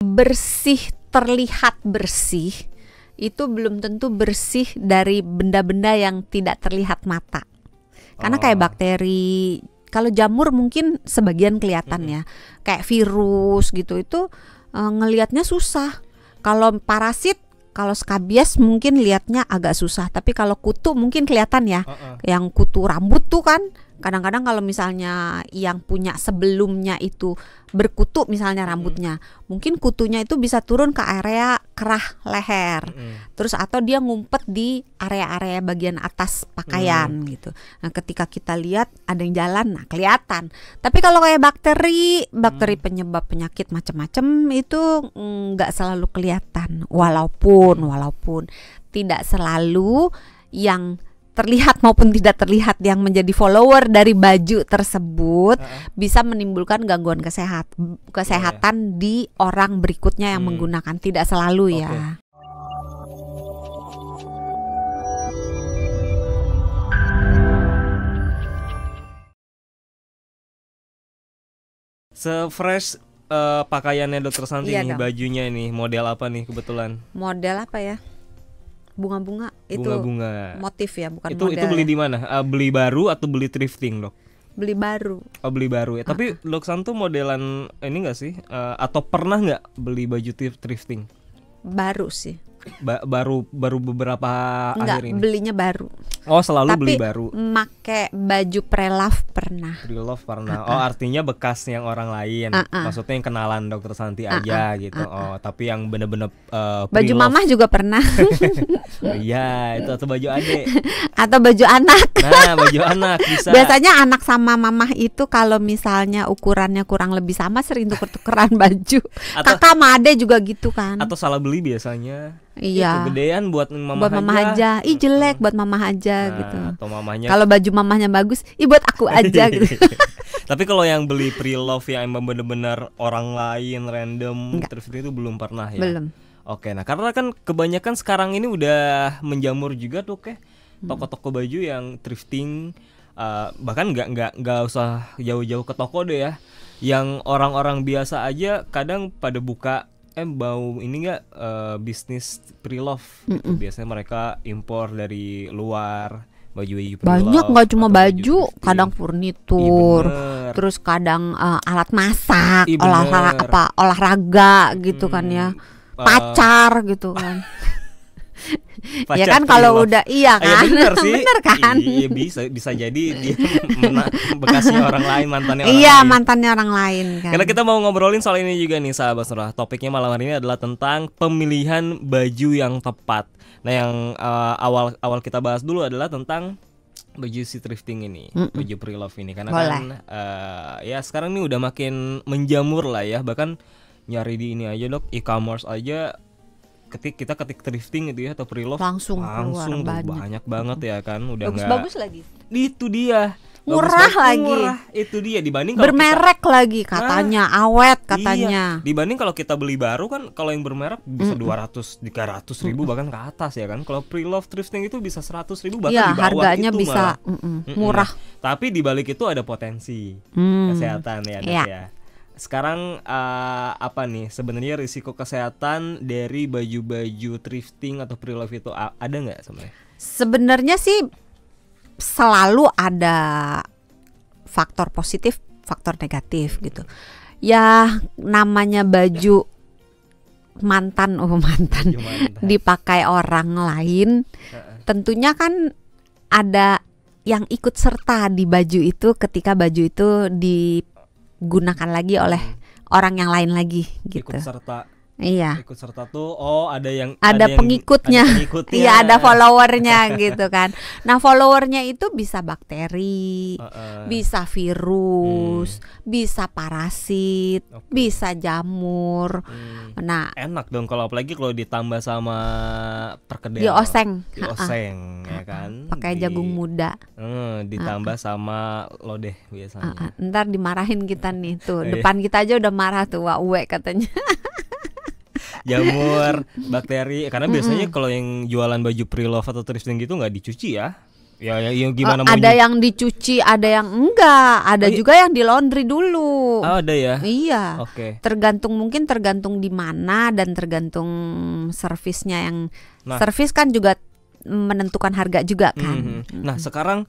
bersih, terlihat bersih itu belum tentu bersih dari benda-benda yang tidak terlihat mata. Karena kayak bakteri, kalau jamur mungkin sebagian kelihatan ya, kayak virus gitu itu ngelihatnya susah. Kalau parasit, kalau skabies mungkin lihatnya agak susah, tapi kalau kutu mungkin kelihatan ya. Yang kutu rambut tuh kan kadang-kadang kalau misalnya yang punya sebelumnya itu berkutu misalnya rambutnya, mungkin kutunya itu bisa turun ke area kerah leher, terus atau dia ngumpet di area-area bagian atas pakaian gitu. Nah ketika kita lihat ada yang jalan, nah kelihatan. Tapi kalau kayak bakteri penyebab penyakit macam-macam itu nggak selalu kelihatan, walaupun tidak selalu yang terlihat maupun tidak terlihat yang menjadi follower dari baju tersebut bisa menimbulkan gangguan kesehatan di orang berikutnya yang menggunakan, tidak selalu ya. Se-fresh pakaiannya Dokter Santi nih, bajunya nih model apa nih kebetulan? Model apa ya? Bunga-bunga itu bunga-bunga. Motif ya, bukan itu model. Itu beli di mana? Beli baru atau beli thrifting, Dok? Beli baru. Oh, beli baru ya. Tapi Dok Santu modelan ini enggak sih? Atau pernah nggak beli baju thrifting? Baru sih. Baru beberapa akhir ini. Belinya baru. Oh, selalu tapi beli baru. Make baju pre-love pernah. Pre-love pernah. Oh, artinya bekas yang orang lain. Maksudnya yang kenalan Dokter Santi aja gitu. Oh, tapi yang bener-bener baju mamah juga pernah. Oh, iya, itu atau baju adik. Atau baju anak. Nah, baju anak bisa. Biasanya anak sama mamah itu kalau misalnya ukurannya kurang lebih sama sering tuker-tukeran baju. Kakak sama ade juga gitu kan. Atau salah beli biasanya. Iya. Kegedean buat mamah aja. Ih jelek buat mamah aja gitu. Atau mamahnya. Kalau baju mamahnya bagus, ih buat aku aja gitu. Tapi kalau yang beli pre-love yang emang bener-bener orang lain random thrifting itu belum pernah ya. Belum. Oke, nah karena kan kebanyakan sekarang ini udah menjamur juga tuh toko-toko baju yang thrifting, bahkan nggak usah jauh-jauh ke toko deh ya. Yang orang-orang biasa aja kadang pada buka bau ini nggak bisnis pre-love gitu. Biasanya mereka impor dari luar baju-baju pre-love. Banyak, nggak cuma baju, kadang furnitur, terus kadang alat masak, olahraga gitu kan ya, pacar gitu kan. Ya kan kalau udah kan, bener sih. Bener kan? Iya bisa jadi dia bekasnya orang lain, mantannya orang lain. Iya, mantannya orang lain kan. Karena kita mau ngobrolin soal ini juga nih sahabat Surah. Topiknya malam hari ini adalah tentang pemilihan baju yang tepat. Nah yang awal kita bahas dulu adalah tentang baju si thrifting ini, baju pre-love ini. Karena kan ya sekarang ini udah makin menjamur lah ya. Bahkan nyari di ini aja Dok, e-commerce aja. Kita ketik thrifting gitu ya atau pre-love langsung banyak banget ya kan, udah bagus lagi. Itu dia murah lagi. Murah. Itu dia dibanding bermerek lagi katanya, awet katanya. Iya. Dibanding kalau kita beli baru kan, kalau yang bermerek bisa 200-300 ribu bahkan ke atas ya kan. Kalau pre-love thrifting itu bisa 100 ribu bahkan di bawah harganya itu bisa murah. Tapi dibalik itu ada potensi kesehatan ya, ya. Sekarang apa nih sebenarnya risiko kesehatan dari baju-baju thrifting atau pre-love itu ada nggak sebenarnya? Sebenarnya sih selalu ada faktor positif, faktor negatif gitu. Ya namanya baju mantan dipakai orang lain, tentunya kan ada yang ikut serta di baju itu ketika baju itu digunakan lagi oleh orang yang lain lagi gitu. Ikut serta. Iya. Ikut serta tuh ada pengikutnya. Iya, ada followernya gitu kan. Nah, followernya itu bisa bakteri, bisa virus, bisa parasit, bisa jamur. Nah, enak dong kalau apalagi kalau ditambah sama perkedel. Dioseng ya kan. Pakai jagung muda. Ditambah sama lodeh biasanya. Ntar dimarahin kita nih tuh. Depan kita aja udah marah tuh Wak Uwe katanya. Jamur, bakteri, karena biasanya kalau yang jualan baju pre-love atau thrifting gitu nggak dicuci ya. Ya gimana mau Ada yang dicuci, ada yang enggak, ada juga yang di laundry dulu. ada ya. Iya. Oke. Mungkin tergantung di mana dan tergantung servisnya yang Nah. servis kan juga menentukan harga juga kan. Nah, sekarang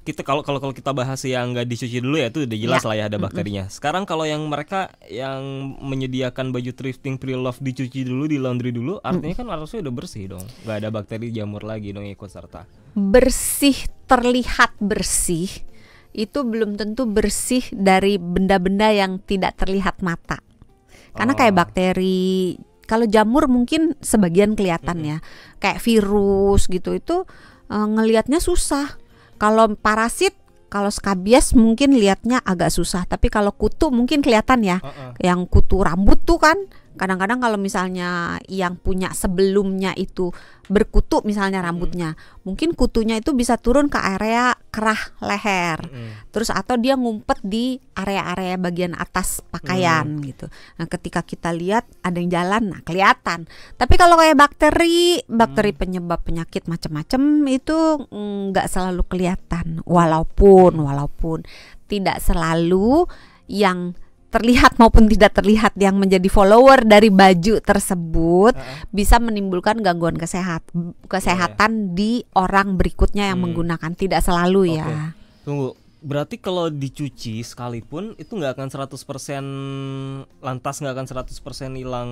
kita kalau kita bahas yang nggak dicuci dulu ya itu udah jelas lah ya ada bakterinya. Sekarang kalau yang mereka yang menyediakan baju thrifting pre-love dicuci dulu, di laundry dulu, artinya kan harusnya udah bersih dong, nggak ada bakteri jamur lagi dong yang ikut serta. Bersih, terlihat bersih itu belum tentu bersih dari benda-benda yang tidak terlihat mata. Karena kayak bakteri, kalau jamur mungkin sebagian kelihatan ya, kayak virus gitu itu ngelihatnya susah. Kalau parasit, kalau skabies mungkin lihatnya agak susah. Tapi kalau kutu mungkin kelihatan ya. Yang kutu rambut tuh kan kadang-kadang kalau misalnya yang punya sebelumnya itu berkutu misalnya rambutnya, mungkin kutunya itu bisa turun ke area kerah leher. Terus atau dia ngumpet di area-area bagian atas pakaian gitu. Nah, ketika kita lihat ada yang jalan, nah kelihatan. Tapi kalau kayak bakteri penyebab penyakit macam-macam itu nggak selalu kelihatan. Walaupun tidak selalu yang terlihat maupun tidak terlihat yang menjadi follower dari baju tersebut bisa menimbulkan gangguan kesehatan di orang berikutnya yang menggunakan. Tidak selalu ya. Tunggu, berarti kalau dicuci sekalipun itu nggak akan 100% lantas nggak akan 100% hilang.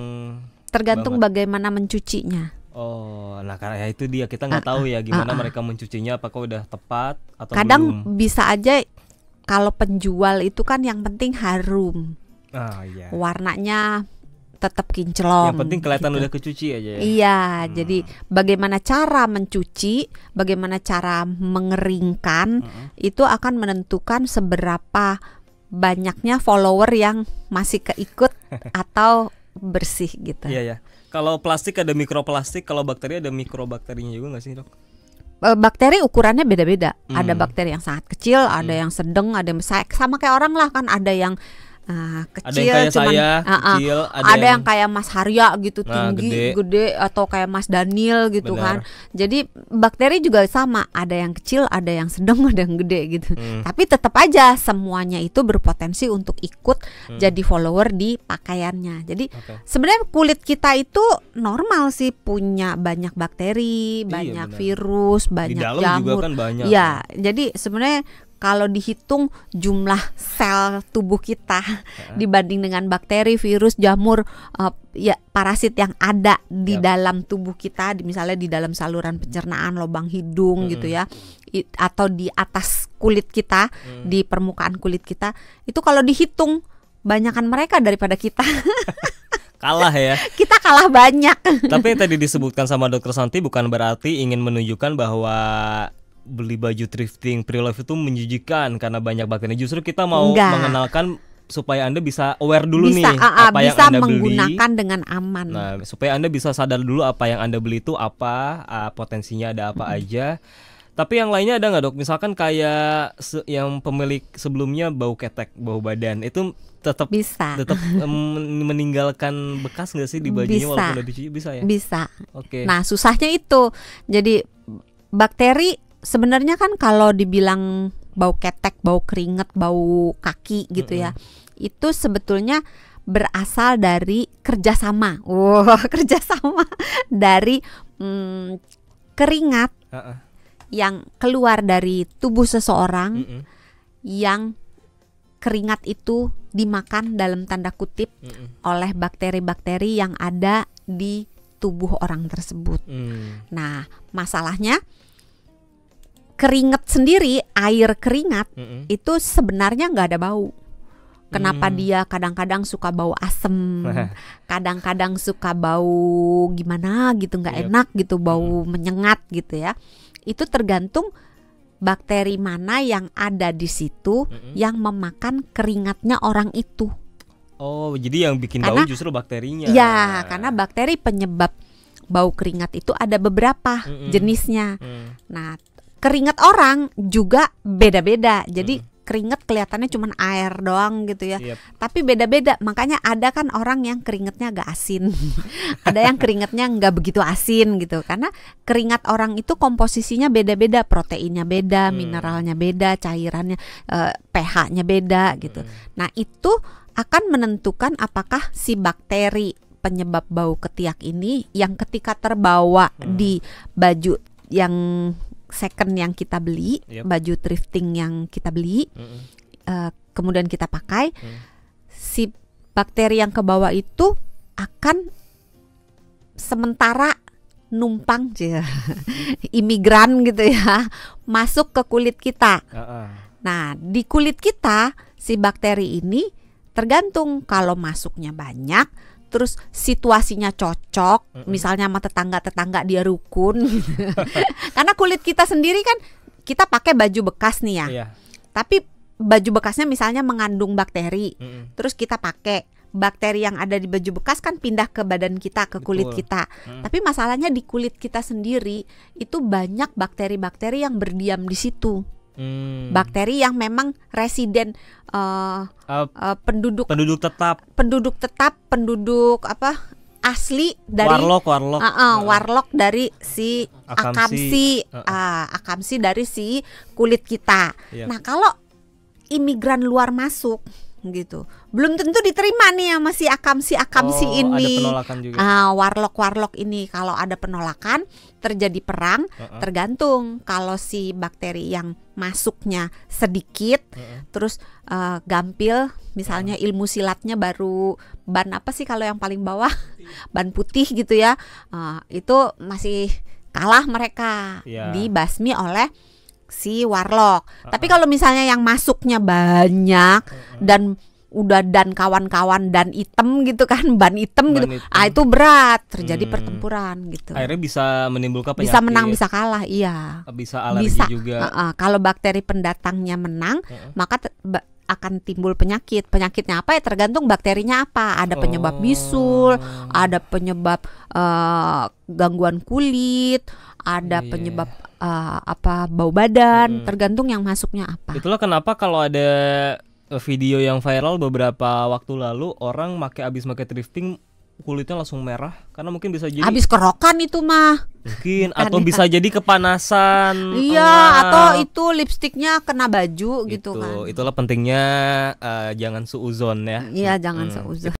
Tergantung bagaimana mencucinya. Oh, nah karena itu dia kita nggak tahu ya gimana mereka mencucinya, apakah udah tepat atau kadang belum. bisa aja. Kalau penjual itu kan yang penting harum, Iya. warnanya tetap kinclong. Yang penting kelihatan gitu. udah kecuci aja ya. Iya, jadi bagaimana cara mencuci, bagaimana cara mengeringkan, itu akan menentukan seberapa banyaknya follower yang masih keikut atau bersih gitu. Iya ya. Kalau plastik ada mikroplastik, kalau bakteri ada mikrobakterinya juga nggak sih dok? Bakteri ukurannya beda-beda. Ada bakteri yang sangat kecil, ada yang sedang, ada yang besar. Sama kayak orang lah kan, ada yang kecil, ada yang kayak cuman saya, kecil, ada yang kayak Mas Harya gitu, tinggi, gede, atau kayak Mas Daniel gitu. Benar. Kan. Jadi bakteri juga sama, ada yang kecil, ada yang sedang, ada yang gede gitu. Tapi tetap aja semuanya itu berpotensi untuk ikut jadi follower di pakaiannya. Jadi sebenarnya kulit kita itu normal sih punya banyak bakteri, banyak benar. virus, banyak Di dalam jamur. juga kan banyak. Ya, jadi sebenarnya kalau dihitung jumlah sel tubuh kita dibanding dengan bakteri, virus, jamur, ya parasit yang ada di dalam tubuh kita, misalnya di dalam saluran pencernaan, lubang hidung gitu ya, atau di atas kulit kita, di permukaan kulit kita, itu kalau dihitung banyakan mereka daripada kita. Kalah ya. Kita kalah banyak. Tapi yang tadi disebutkan sama Dokter Santi bukan berarti ingin menunjukkan bahwa beli baju thrifting pre-love itu menjijikan karena banyak bakteri. Justru kita mau mengenalkan supaya Anda bisa aware dulu nih apa yang Anda beli. Bisa menggunakan dengan aman. Nah, supaya Anda bisa sadar dulu apa yang Anda beli itu apa, potensinya ada apa aja. Tapi yang lainnya ada nggak dok? Misalkan kayak yang pemilik sebelumnya bau ketek, bau badan, itu tetap meninggalkan bekas nggak sih di bajunya walaupun udah dicuci? Bisa ya? Bisa. Oke. Nah susahnya itu, jadi bakteri sebenarnya kan kalau dibilang bau ketek, bau keringet, bau kaki gitu ya, itu sebetulnya berasal dari kerjasama. Kerjasama dari keringat yang keluar dari tubuh seseorang, yang keringat itu dimakan dalam tanda kutip oleh bakteri-bakteri yang ada di tubuh orang tersebut. Nah, masalahnya keringat sendiri, air keringat itu sebenarnya nggak ada bau. Kenapa dia kadang-kadang suka bau asem, kadang-kadang suka bau gimana gitu, nggak enak gitu, bau menyengat gitu ya. Itu tergantung bakteri mana yang ada di situ yang memakan keringatnya orang itu. Oh, jadi yang bikin bau justru bakterinya. Ya, karena bakteri penyebab bau keringat itu ada beberapa jenisnya. Nah, keringat orang juga beda-beda. Jadi keringet kelihatannya cuman air doang gitu ya. Yep. Tapi beda-beda. Makanya ada kan orang yang keringetnya agak asin. Ada yang keringetnya nggak begitu asin gitu. Karena keringat orang itu komposisinya beda-beda, proteinnya beda, mineralnya beda, cairannya pH-nya beda gitu. Nah, itu akan menentukan apakah si bakteri penyebab bau ketiak ini yang ketika terbawa di baju yang second yang kita beli, baju thrifting yang kita beli, kemudian kita pakai, si bakteri yang kebawa itu akan sementara numpang imigran gitu ya, masuk ke kulit kita. Nah, di kulit kita si bakteri ini tergantung kalau masuknya banyak, terus situasinya cocok, misalnya sama tetangga-tetangga dia rukun gitu. Karena kulit kita sendiri kan kita pakai baju bekas nih ya. Tapi baju bekasnya misalnya mengandung bakteri. Terus kita pakai, bakteri yang ada di baju bekas kan pindah ke badan kita, ke kulit kita. Tapi masalahnya di kulit kita sendiri itu banyak bakteri-bakteri yang berdiam di situ. Bakteri yang memang residen penduduk tetap, penduduk asli dari warlock dari si akamsi dari si kulit kita. Nah, kalau imigran luar masuk gitu, belum tentu diterima nih sama si akamsi ini. Ada penolakan juga. Warlock ini kalau ada penolakan, terjadi perang, tergantung. Kalau si bakteri yang masuknya sedikit, terus gampil, misalnya ilmu silatnya baru ban apa sih kalau yang paling bawah, ban putih gitu ya, itu masih kalah mereka, dibasmi oleh si warlock. Tapi kalau misalnya yang masuknya banyak dan udah dan kawan-kawan dan item gitu kan, ban item gitu, itu berat, terjadi pertempuran gitu. Akhirnya bisa menimbulkan penyakit. Bisa menang bisa kalah, iya. Bisa alergi juga. Kalau bakteri pendatangnya menang, maka akan timbul penyakit. Penyakitnya apa ya tergantung bakterinya apa. Ada penyebab bisul, ada penyebab gangguan kulit, ada penyebab bau badan, tergantung yang masuknya apa. Itulah kenapa kalau ada video yang viral beberapa waktu lalu, orang habis pakai thrifting kulitnya langsung merah, karena mungkin bisa jadi habis kerokan itu mah. Mungkin atau bisa jadi kepanasan. Iya, atau itu lipstiknya kena baju gitu kan. Itulah pentingnya jangan suuzon ya. Iya, jangan suuzon.